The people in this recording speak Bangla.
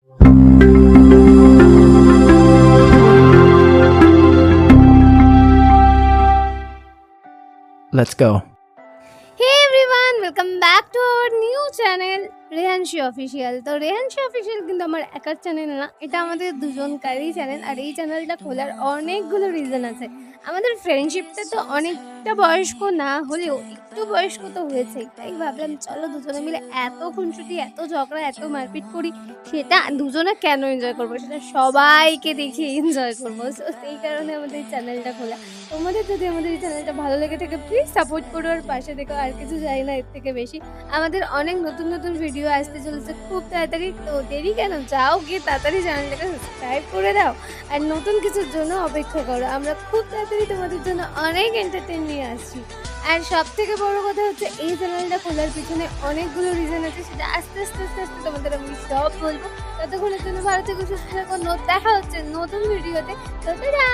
Let's go. Hey everyone, welcome back to our new channel Rehanshi official. তো রেহানশি অফিসিয়াল কিন্তু আমার একার চ্যানেল না, এটা আমাদের দুজনকারই চ্যানেল। আর এই চ্যানেলটা খোলার অনেকগুলো রিজন আছে। আমাদের ফ্রেন্ডশিপটা তো অনেকটা বয়স্ক না হলেও একটু বয়স্ক তো হয়েছেই, তাই ভাবলাম চলো দুজনে মিলে এত খুনসুটি, এত ঝগড়া, এত মারপিট করি, সেটা দুজনে কেন এনজয় করবো, সেটা সবাইকে দেখিয়ে এনজয় করবো। সো সেই কারণে আমাদের এই চ্যানেলটা খোলা। তোমাদের যদি আমাদের এই চ্যানেলটা ভালো লেগে থাকে প্লিজ সাপোর্ট করো আর পাশে দেখো। আর কিছু চাই না এর থেকে বেশি। আমাদের অনেক নতুন নতুন ভিডিও আসতে চলেছে খুব তাড়াতাড়ি। তো দেরি কেন, যাও গিয়ে তাড়াতাড়ি চ্যানেলটাকে সাবস্ক্রাইব করে দাও আর নতুন কিছুর জন্য অপেক্ষা করো। আমরা খুব তাড়াতাড়ি তোমাদের জন্য অনেক এন্টারটেইন নিয়ে আসছি। আর সব থেকে বড় কথা হচ্ছে এই চ্যানেলটা খোলার পিছনে অনেকগুলো রিজন আছে, সেটা আস্তে আস্তে আস্তে আস্তে তোমাদের আমি সব বলবো। ততক্ষণের জন্য ভালো থেকো, সুস্থ থেকো। দেখা হচ্ছে নতুন ভিডিওতে। তো টাটা।